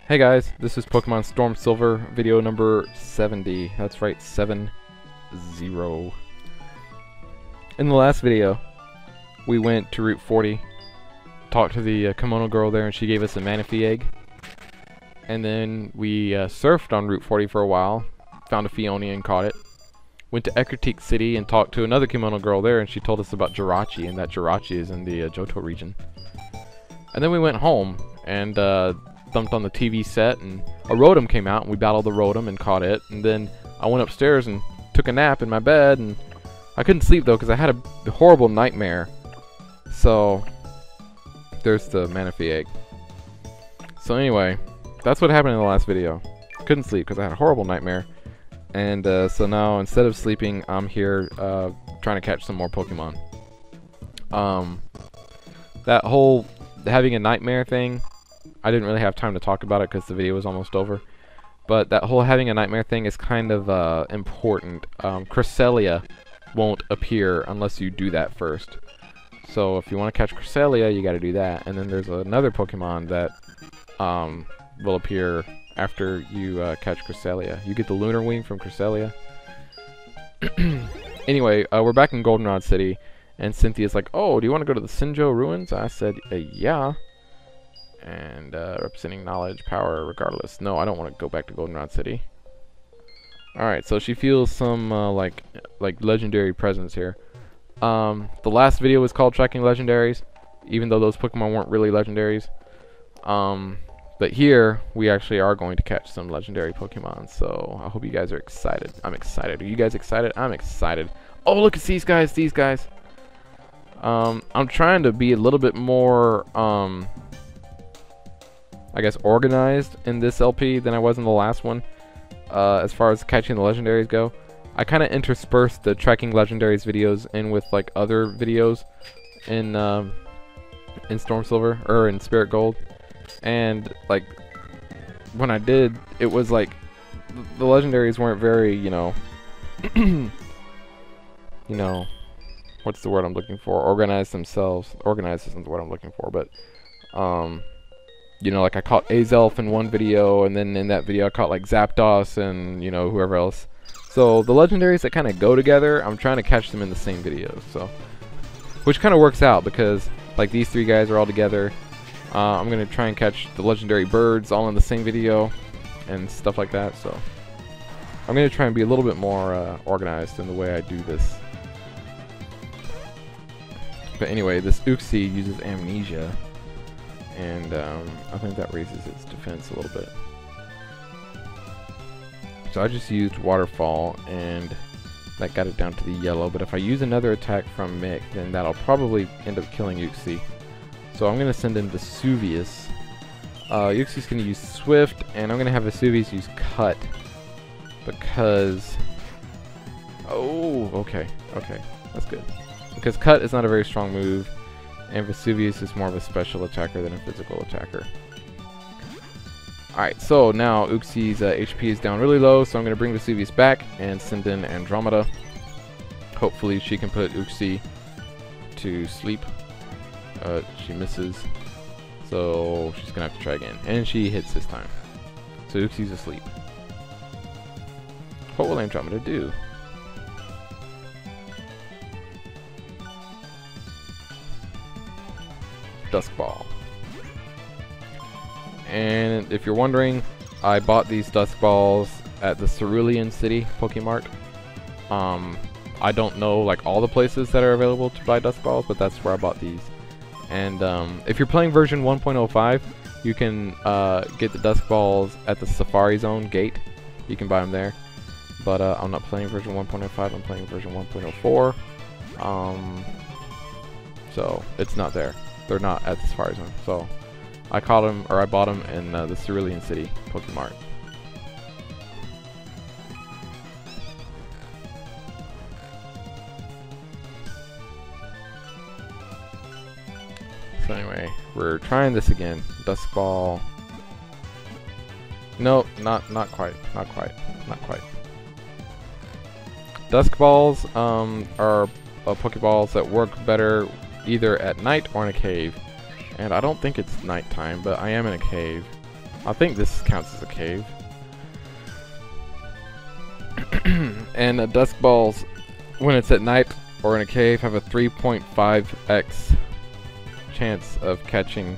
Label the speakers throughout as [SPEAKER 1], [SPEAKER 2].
[SPEAKER 1] Hey guys, this is Pokemon Storm Silver, video number 70. That's right, 7-0. In the last video, we went to Route 40, talked to the kimono girl there, and she gave us a Manaphy egg. And then we surfed on Route 40 for a while, found a Phione and caught it. Went to Ecruteak City and talked to another kimono girl there, and she told us about Jirachi, and that Jirachi is in the Johto region. And then we went home and thumped on the TV set, and a Rotom came out, and we battled the Rotom and caught it. And then I went upstairs and took a nap in my bed, and I couldn't sleep though because I had a horrible nightmare. So there's the Manaphy egg. So anyway, that's what happened in the last video. Couldn't sleep because I had a horrible nightmare. And so now instead of sleeping, I'm here trying to catch some more Pokemon. That whole having a nightmare thing, I didn't really have time to talk about it because the video was almost over. But that whole having a nightmare thing is kind of important. Cresselia won't appear unless you do that first. So if you want to catch Cresselia, you got to do that. And then there's another Pokemon that will appear after you catch Cresselia. You get the Lunar Wing from Cresselia. Anyway, we're back in Goldenrod City, and Cynthia's like, "Oh, do you want to go to the Sinjoh ruins?" I said, "Yeah." And representing knowledge, power, regardless. No, I don't want to go back to Goldenrod City. Alright, so she feels some like legendary presence here. The last video was called Tracking Legendaries, even though those Pokemon weren't really legendaries. But here, we actually are going to catch some legendary Pokemon, so I hope you guys are excited. I'm excited. Are you guys excited? I'm excited. Oh, look at these guys, I'm trying to be a little bit more, I guess, organized in this LP than I was in the last one, as far as catching the legendaries go. I kind of interspersed the Tracking Legendaries videos in with like other videos in Storm Silver or in Spirit Gold, and like when I did, it was like the legendaries weren't very, you know, what's the word I'm looking for? Organized themselves. Organized isn't the word I'm looking for, but you know, like I caught Azelf in one video, and then in that video I caught like Zapdos and, you know, whoever else. So the legendaries that kind of go together, I'm trying to catch them in the same video. So, which kind of works out because like these three guys are all together. I'm gonna try and catch the legendary birds all in the same video and stuff like that. So I'm gonna try and be a little bit more organized in the way I do this. But anyway, this Uxie uses Amnesia, and I think that raises its defense a little bit. So I just used Waterfall, and that got it down to the yellow. But if I use another attack from Mick, then that'll probably end up killing Uxie. So I'm going to send in Vesuvius. Uxie's going to use Swift, and I'm going to have Vesuvius use Cut. Because... oh, okay, that's good. Because Cut is not a very strong move, and Vesuvius is more of a special attacker than a physical attacker. Alright, so now Uxie's HP is down really low, so I'm going to bring Vesuvius back and send in Andromeda. Hopefully she can put Uxie to sleep. She misses, so she's going to have to try again. And she hits this time. So Uxie's asleep. What will Andromeda do? Dusk Ball. And if you're wondering, I bought these Dusk Balls at the Cerulean City Pokemart. I don't know like all the places that are available to buy Dusk Balls, but that's where I bought these. And if you're playing version 1.05, you can get the Dusk Balls at the Safari Zone gate. You can buy them there. But I'm not playing version 1.05, I'm playing version 1.04. So it's not there. They're not at the Safari Zone. So I caught them, or I bought them in the Cerulean City Pokemart. So anyway, we're trying this again. Dusk Ball. No, not quite. Dusk Balls are Pokeballs that work better either at night or in a cave. And I don't think it's nighttime, but I am in a cave. I think this counts as a cave. And dusk balls, when it's at night or in a cave, have a 3.5x chance of catching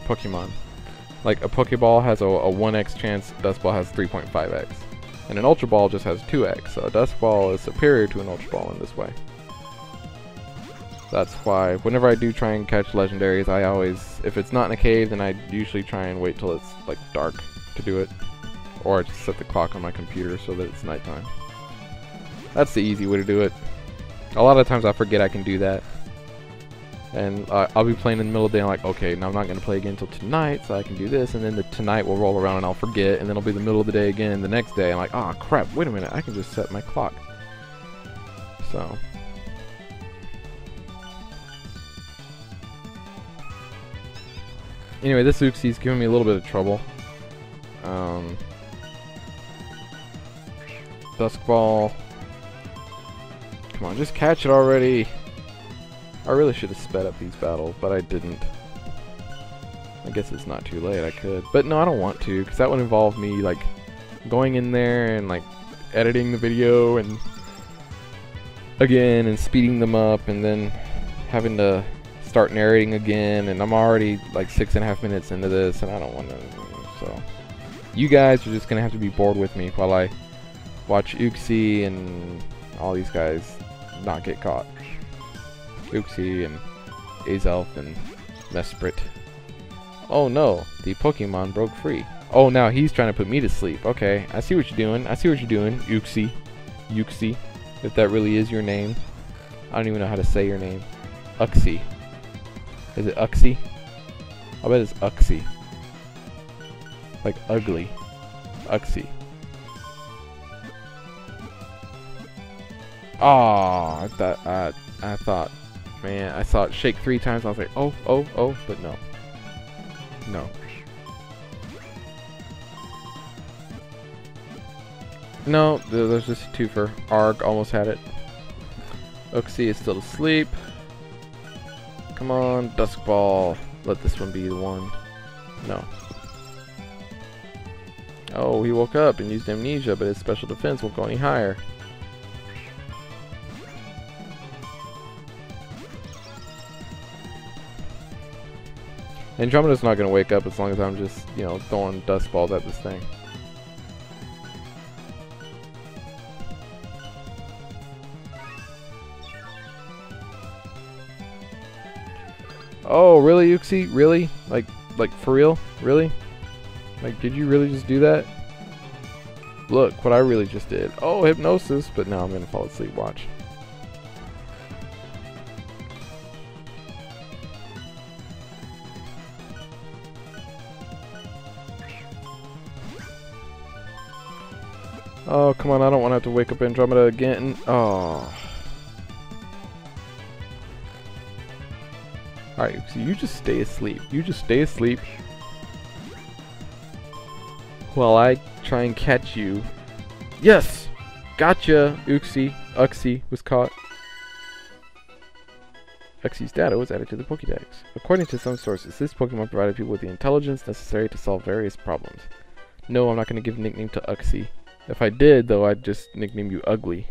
[SPEAKER 1] Pokemon. Like a Pokeball has a 1x chance, a Dusk Ball has 3.5x. And an Ultra Ball just has 2x, so a Dusk Ball is superior to an Ultra Ball in this way. That's why whenever I do try and catch legendaries, I always, if it's not in a cave, then I usually try and wait till it's like dark to do it. Or I just set the clock on my computer so that it's nighttime. That's the easy way to do it. A lot of times I forget I can do that. And I'll be playing in the middle of the day and I'm like, okay, now I'm not going to play again until tonight, so I can do this. And then the tonight will roll around and I'll forget. And then it'll be the middle of the day again the next day. I'm like, oh crap, wait a minute, I can just set my clock. So. Anyway, this Uxie's giving me a little bit of trouble. Dusk Ball. Come on, just catch it already. I really should have sped up these battles, but I didn't. I guess it's not too late, I could. But no, I don't want to, because that would involve me, like, going in there and, like, editing the video and again, and speeding them up, and then having to start narrating again, and I'm already, like, 6.5 minutes into this, and I don't want to, so. You guys are just going to have to be bored with me while I watch Uxie and all these guys not get caught. Uxie and Azelf and Mesprit. Oh no, the Pokemon broke free. Oh, now he's trying to put me to sleep. Okay, I see what you're doing. I see what you're doing, Uxie. Uxie, if that really is your name. I don't even know how to say your name. Uxie. Is it Uxie? I bet it's Uxie. Like ugly. Uxie. Oh, I thought, man, I saw it shake 3 times. I was like, oh, oh, oh, but no. No. No, there's just a twofer. Arg almost had it. Uxie is still asleep. Come on, Dusk Ball. Let this one be the one. No. Oh, he woke up and used Amnesia, but his special defense won't go any higher. Andromeda's not going to wake up as long as I'm just, you know, throwing Dusk Balls at this thing. Oh, really, Uxie? Really? Like for real? Really? Like, did you really just do that? Look, what I really just did. Oh, hypnosis, but now I'm going to fall asleep. Watch. Oh, come on, I don't want to have to wake up Andromeda again. Oh. Alright, so you just stay asleep. You just stay asleep while I try and catch you. Yes! Gotcha! Uxie was caught. Uxie's data was added to the Pokédex. According to some sources, this Pokemon provided people with the intelligence necessary to solve various problems. No, I'm not going to give a nickname to Uxie. If I did, though, I'd just nickname you Ugly.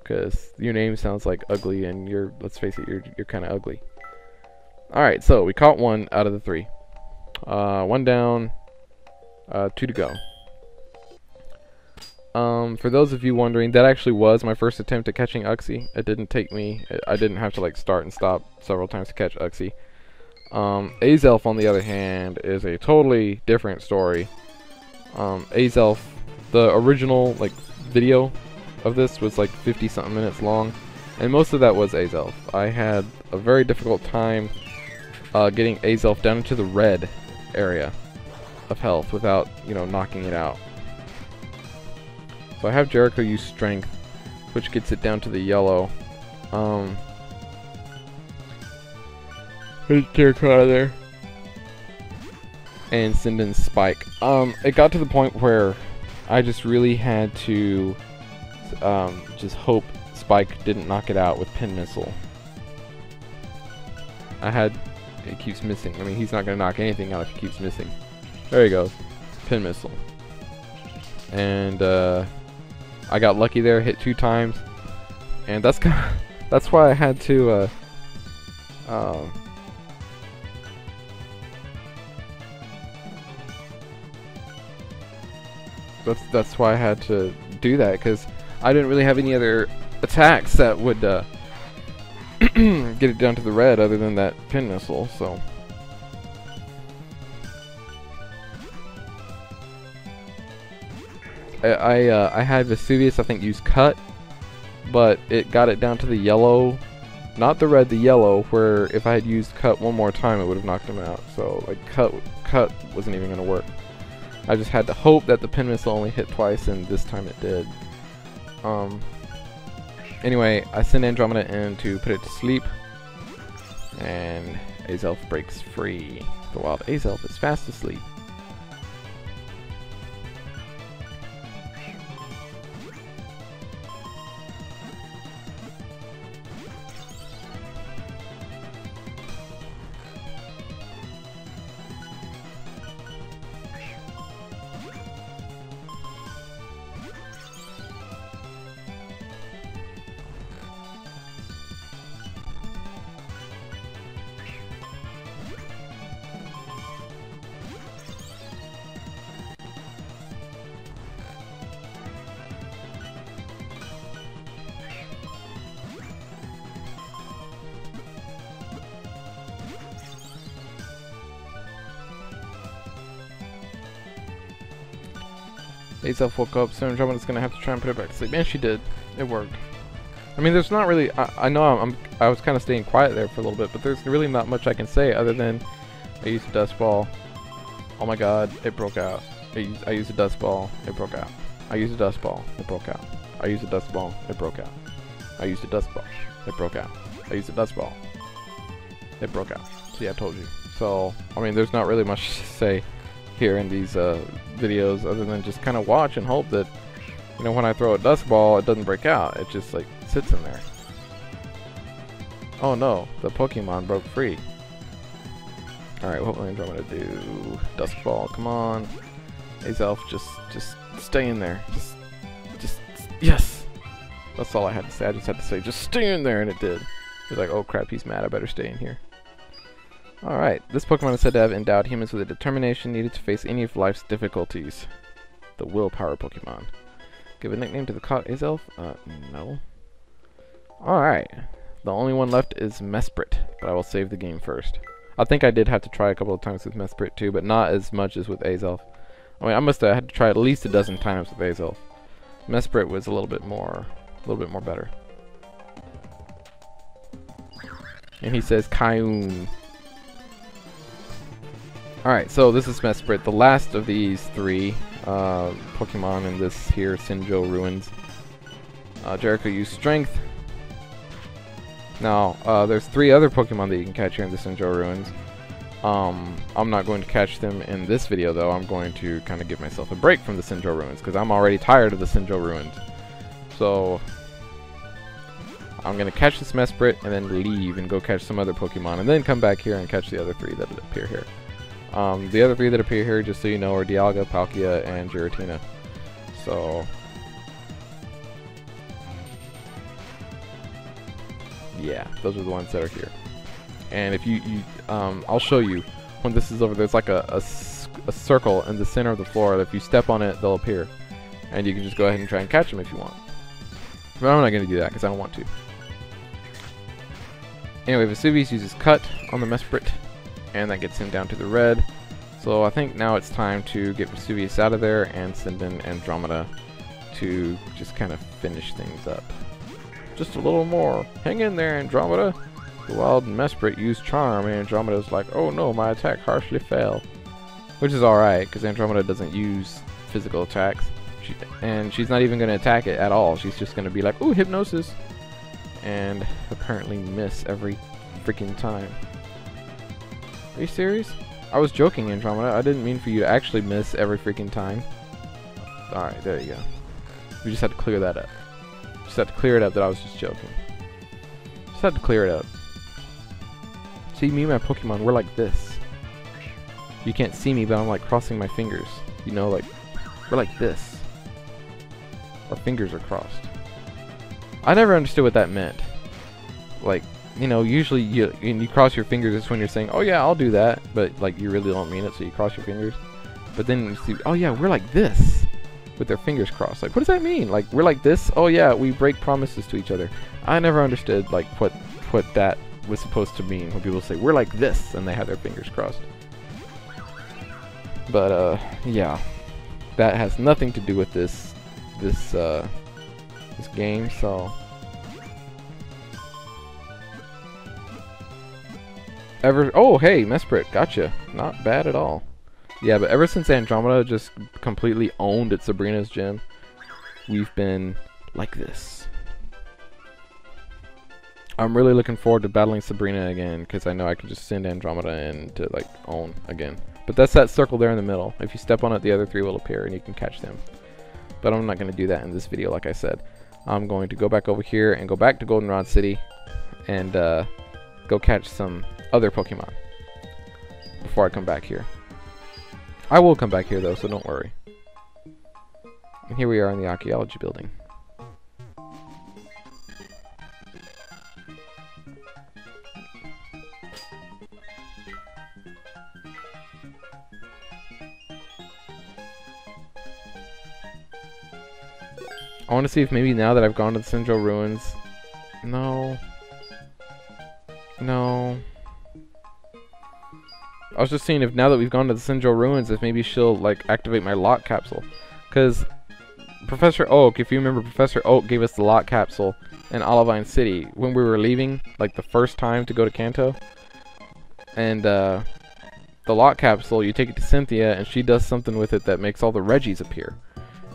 [SPEAKER 1] Because your name sounds like ugly, and you're, let's face it, you're kind of ugly. Alright, so we caught 1 out of the 3. 1 down, 2 to go. For those of you wondering, that actually was my first attempt at catching Uxie. It didn't take me, I didn't have to like start and stop several times to catch Uxie. Azelf, on the other hand, is a totally different story. Azelf, the original like video of this was like 50-something minutes long, and most of that was Azelf. I had a very difficult time getting Azelf down into the red area of health without, you know, knocking it out. So I have Jericho use Strength, which gets it down to the yellow. There's Jericho out of there. And send in Spike. It got to the point where I just really had to just hope Spike didn't knock it out with Pin Missile. I had it keeps missing. I mean, he's not going to knock anything out if he keeps missing. There he goes. Pin missile. And I got lucky there, hit 2 times. And that's that's why I had to that's why I had to do that, because I didn't really have any other attacks that would get it down to the red other than that pin missile. So I had Vesuvius, I think, use cut, but it got it down to the yellow, not the red, the yellow, where if I had used cut one more time it would have knocked him out. So like cut wasn't even gonna work. I just had to hope that the pin missile only hit twice, and this time it did. Anyway, I send Andromeda in to put it to sleep, and Azelf breaks free. The wild Azelf is fast asleep. Azelf woke up, so Andromeda's gonna have to try and put her back to sleep. And she did. It worked. I mean, there's not really... I know I was kind of staying quiet there for a little bit, but there's really not much I can say other than I used a dust ball. Oh my god, it broke out. I used a dust ball. It broke out. I used a dust ball. It broke out. I used a dust ball. It broke out. I used a dust ball. It broke out. I used a dust ball. It broke out. See, I told you. So, I mean, there's not really much to say here in these videos other than just kind of watch and hope that, you know, when I throw a dust ball it doesn't break out. It just like sits in there. Oh no, the Pokemon broke free. Alright, what will Andromeda do? Dust ball, come on. Azelf, just stay in there. Just yes! That's all I had to say. I just had to say, just stay in there, and it did. It was like, oh crap, he's mad, I better stay in here. Alright, this Pokemon is said to have endowed humans with a determination needed to face any of life's difficulties. The Willpower Pokemon. Give a nickname to the caught Azelf? No. Alright. The only one left is Mesprit, but I will save the game first. I think I did have to try a couple of times with Mesprit too, but not as much as with Azelf. I mean, I must have had to try at least a dozen times with Azelf. Mesprit was a little bit more better. And he says Kaiun. Alright, so this is Mesprit, the last of these 3 Pokemon in this here Sinjoh Ruins. Jericho used Strength. Now, there's 3 other Pokemon that you can catch here in the Sinjoh Ruins. I'm not going to catch them in this video though. I'm going to kind of give myself a break from the Sinjoh Ruins because I'm already tired of the Sinjoh Ruins. So, I'm going to catch this Mesprit and then leave and go catch some other Pokemon and then come back here and catch the other 3 that appear here. The other 3 that appear here, just so you know, are Dialga, Palkia, and Giratina. So, yeah, those are the ones that are here. And if I'll show you when this is over. There's like a circle in the center of the floor that if you step on it, they'll appear. And you can just go ahead and try and catch them if you want. But I'm not going to do that because I don't want to. Anyway, Vesuvius uses Cut on the Mesprit, and that gets him down to the red. So I think now it's time to get Vesuvius out of there and send in Andromeda to just kind of finish things up. Just a little more. Hang in there, Andromeda. The wild Mesprit used Charm, and Andromeda's like, oh no, my attack harshly failed. Which is alright, because Andromeda doesn't use physical attacks. And she's not even going to attack it at all. She's just going to be like, ooh, Hypnosis. And apparently miss every freaking time. Are you serious? I was joking, Andromeda. I didn't mean for you to actually miss every freaking time. Alright, there you go. We just had to clear that up. Just had to clear it up that I was just joking. Just had to clear it up. See, me and my Pokemon, we're like this. You can't see me, but I'm like crossing my fingers. You know, like, we're like this. Our fingers are crossed. I never understood what that meant. Like, you know, usually you cross your fingers is when you're saying, oh yeah, I'll do that, but like you really don't mean it, so you cross your fingers. But then you see, oh yeah, we're like this, with their fingers crossed. Like, what does that mean? Like, we're like this? Oh yeah, we break promises to each other. I never understood like what that was supposed to mean when people say we're like this and they have their fingers crossed. But yeah, that has nothing to do with this game. So oh hey, Mesprit, gotcha. Not bad at all. Yeah, but ever since Andromeda just completely owned at Sabrina's gym, we've been like this. I'm really looking forward to battling Sabrina again, because I know I can just send Andromeda in to like own again. But that's that circle there in the middle. If you step on it, the other three will appear and you can catch them. But I'm not going to do that in this video, like I said. I'm going to go back over here and go back to Goldenrod City and go catch some other Pokemon before I come back here. I will come back here though, so don't worry. And here we are in the archaeology building. I want to see if maybe now that I've gone to the Sinnoh Ruins... No. No. I was just seeing if now that we've gone to the Sinnoh Ruins, if maybe she'll like activate my lock capsule. Because Professor Oak, if you remember, Professor Oak gave us the lock capsule in Olivine City when we were leaving, like the first time to go to Kanto. And the lock capsule, you take it to Cynthia and she does something with it that makes all the Reggies appear.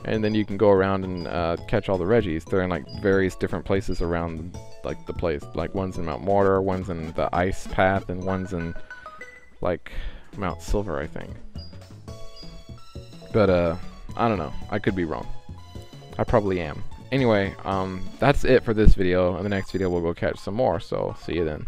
[SPEAKER 1] And then you can go around and catch all the Reggies. They're in like various different places around like the place. Like one's in Mount Mortar, one's in the Ice Path, and one's in like Mount Silver, I think. But I don't know. I could be wrong. I probably am. Anyway, that's it for this video. In the next video we'll go catch some more, so see you then.